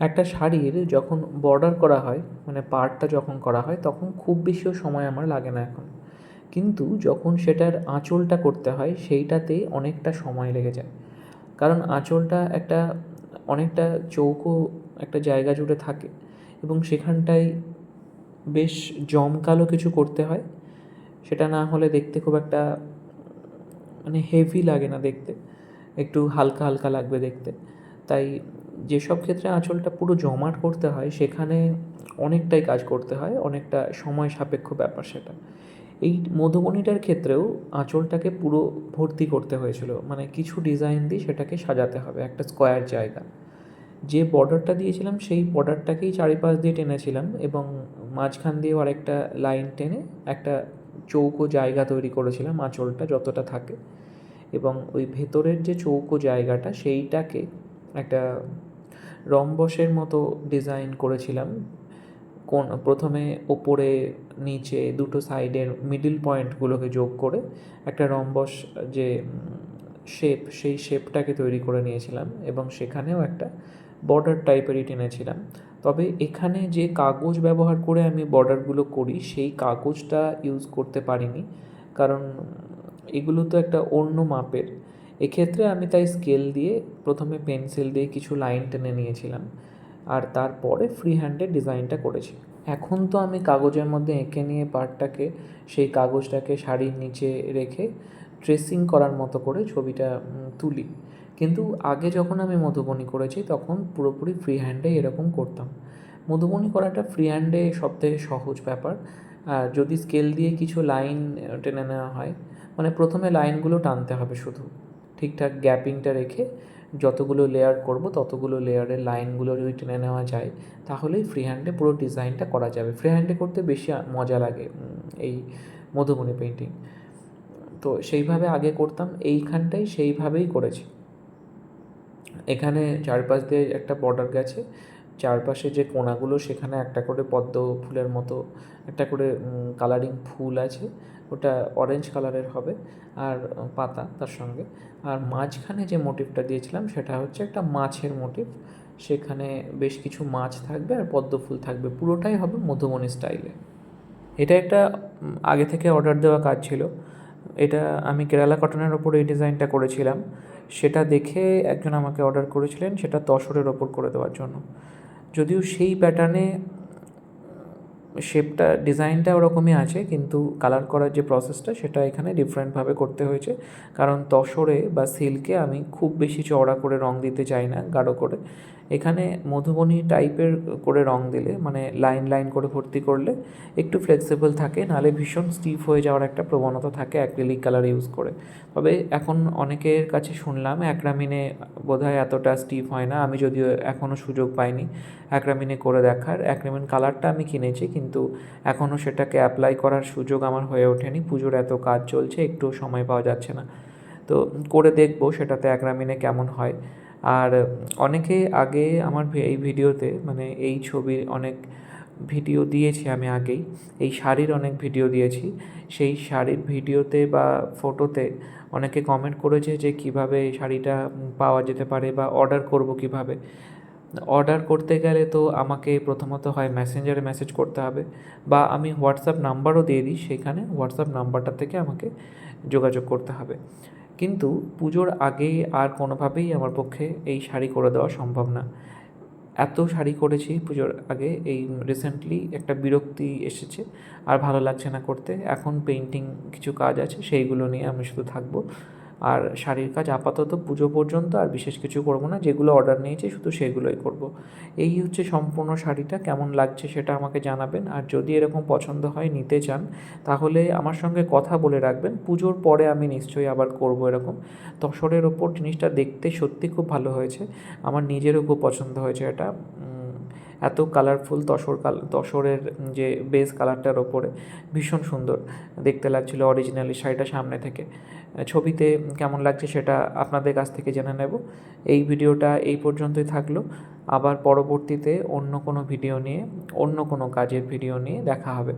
একটা শাড়ির যখন বর্ডার করা হয়, মানে পাড়টা যখন করা হয়, তখন খুব বেশিও সময় আমার লাগে না এখন। কিন্তু যখন সেটার আঁচলটা করতে হয়, সেইটাতে অনেকটা সময় লেগে যায়। কারণ আঁচলটা একটা অনেকটা চৌকো একটা জায়গা জুড়ে থাকে, এবং সেখানটায় বেশ জমকালো কিছু করতে হয়। সেটা না হলে দেখতে খুব একটা মানে হেভি লাগে না দেখতে, একটু হালকা হালকা লাগবে দেখতে। তাই যেসব ক্ষেত্রে আঁচলটা পুরো জমাট করতে হয়, সেখানে অনেকটাই কাজ করতে হয়, অনেকটা সময় সাপেক্ষ ব্যাপার সেটা। এই মধুবনীটার ক্ষেত্রেও আঁচলটাকে পুরো ভর্তি করতে হয়েছিল, মানে কিছু ডিজাইন দিয়ে সেটাকে সাজাতে হবে একটা স্কোয়ার জায়গা। যে বর্ডারটা দিয়েছিলাম সেই বর্ডারটাকেই চারিপাশ দিয়ে টেনেছিলাম, এবং মাঝখান দিয়েও আরেকটা লাইন টেনে একটা চৌকো জায়গা তৈরি করেছিলাম আঁচলটা যতটা থাকে। এবং ওই ভেতরের যে চৌকো জায়গাটা সেইটাকে একটা রম্বসের মতো ডিজাইন করেছিলাম। প্রথমে ওপরে নিচে দুটো সাইডের মিডল পয়েন্টগুলোকে যোগ করে একটা রম্বস যে সেই শেপটাকে তৈরি করে নিয়েছিলাম, এবং সেখানেও একটা বর্ডার টাইপেরই টেনেছিলাম। তবে এখানে যে কাগজ ব্যবহার করে আমি বর্ডারগুলো করি, সেই কাগজটা ইউজ করতে পারিনি, কারণ এগুলো তো একটা অন্য মাপের। এক্ষেত্রে আমি তাই স্কেল দিয়ে প্রথমে পেন্সিল দিয়ে কিছু লাইন টেনে নিয়েছিলাম, আর তারপরে ফ্রি হ্যান্ডে ডিজাইনটা করেছি। এখন তো আমি কাগজের মধ্যে এঁকে নিয়ে পার্টটাকে, সেই কাগজটাকে শাড়ির নিচে রেখে ট্রেসিং করার মতো করে ছবিটা তুলি। কিন্তু আগে যখন আমি মধুবনী করেছি তখন পুরোপুরি ফ্রি হ্যান্ডে এরকম করতাম। মধুবনী করাটা ফ্রি হ্যান্ডে সবথেকে সহজ ব্যাপার। আর যদি স্কেল দিয়ে কিছু লাইন টেনে নেওয়া হয়, মানে প্রথমে লাইনগুলো টানতে হবে শুধু, ঠিকঠাক গ্যাপিংটা রেখে যতগুলো লেয়ার করব ততগুলো লেয়ারের লাইনগুলো যদি টেনে নেওয়া যায়, তাহলেই ফ্রি হ্যান্ডে পুরো ডিজাইনটা করা যাবে। ফ্রি হ্যান্ডে করতে বেশি মজা লাগে এই মধুবনী পেন্টিং। তো সেইভাবে আগে করতাম, এইখানটাই সেইভাবেই করেছি। এখানে চারপাশ দিয়ে একটা বর্ডার গেছে, চারপাশে যে কোণাগুলো সেখানে একটা করে পদ্ম ফুলের মতো একটা করে কালারিং ফুল আছে, ওটা অরেঞ্জ কালারের হবে, আর পাতা তার সঙ্গে। আর মাঝখানে যে মোটিভটা দিয়েছিলাম সেটা হচ্ছে একটা মাছের মোটিভ, সেখানে বেশ কিছু মাছ থাকবে আর পদ্ম ফুল থাকবে, পুরোটাই হবে মধুবনী স্টাইলে। এটা একটা আগে থেকে অর্ডার দেওয়া কাজ ছিল। এটা আমি কেরালা কটনের ওপর এই ডিজাইনটা করেছিলাম। সেটা দেখে একজন আমাকে অর্ডার করেছিলেন সেটা তসরের ওপর করে দেওয়ার জন্য। যদিও সেই প্যাটার্নে শেপটা ডিজাইনটা ওরকমই আছে, কিন্তু কালার করার যে প্রসেসটা সেটা এখানে ডিফারেন্টভাবে করতে হয়েছে। কারণ তসরে বা সিল্কে আমি খুব বেশি চওড়া করে রং দিতে চাই না, গাঢ় করে। এখানে মধুবনী টাইপের করে রং দিলে, মানে লাইন লাইন করে ভর্তি করলে একটু ফ্লেক্সিবল থাকে, নাহলে ভীষণ স্টিফ হয়ে যাওয়ার একটা প্রবণতা থাকে অ্যাক্রিলিক কালার ইউজ করে। তবে এখন অনেকের কাছে শুনলাম অ্যাক্রামিনে বোধহয় এতটা স্টিফ হয় না। আমি যদিও এখনও সুযোগ পাইনি অ্যাক্রামিনে করে দেখার। অ্যাক্রামিন কালারটা আমি কিনেছি, কিন্তু এখনও সেটাকে অ্যাপ্লাই করার সুযোগ আমার হয়ে ওঠেনি। পুজোর এত কাজ চলছে, একটুও সময় পাওয়া যাচ্ছে না। তো করে দেখবো সেটাতে অ্যাক্রামিনে কেমন হয়। আর অনেকে আগে আমার এই ভিডিওতে, মানে এই ছবির অনেক ভিডিও দিয়েছি আমি আগেই, এই শাড়ির অনেক ভিডিও দিয়েছি। সেই শাড়ির ভিডিওতে বা ফটোতে অনেকে কমেন্ট করেছে যে কীভাবে এই শাড়িটা পাওয়া যেতে পারে বা অর্ডার করব কীভাবে। অর্ডার করতে গেলে তো আমাকে প্রথমত হয় মেসেঞ্জারে মেসেজ করতে হবে, বা আমি হোয়াটসঅ্যাপ নাম্বারও দিয়ে দিই, সেখানে হোয়াটসঅ্যাপ নাম্বারটা থেকে আমাকে যোগাযোগ করতে হবে। কিন্তু পুজোর আগে আর কোনোভাবেই আমার পক্ষে এই শাড়ি করে দেওয়া সম্ভব না। এত শাড়ি করেছি পুজোর আগে, এই রিসেন্টলি একটা বিরক্তি এসেছে, আর ভালো লাগছে না করতে। এখন পেইন্টিং কিছু কাজ আছে, সেইগুলো নিয়ে আমি শুধু থাকবো। আর শাড়ির কাজ আপাতত পুজো পর্যন্ত আর বিশেষ কিছু করব না, যেগুলো অর্ডার নিয়েছি শুধু সেগুলোই করব। এই হচ্ছে সম্পূর্ণ শাড়িটা। কেমন লাগছে সেটা আমাকে জানাবেন, আর যদি এরকম পছন্দ হয় নিতে চান তাহলে আমার সঙ্গে কথা বলে রাখবেন। পুজোর পরে আমি নিশ্চয়ই আবার করব এরকম। তসরের ওপর জিনিসটা দেখতে সত্যি খুব ভালো হয়েছে, আমার নিজেরও খুব পছন্দ হয়েছে এটা। এত কালারফুল তসরের যে বেস কালারটার ওপরে ভীষণ সুন্দর দেখতে লাগছিলো অরিজিনালি শাড়িটা সামনে থেকে। ছবিতে কেমন লাগছে সেটা আপনাদের কাছ থেকে জেনে নেব। এই ভিডিওটা এই পর্যন্তই থাকলো। আবার পরবর্তীতে অন্য কোনো ভিডিও নিয়ে, অন্য কোনো কাজের ভিডিও নিয়ে দেখা হবে।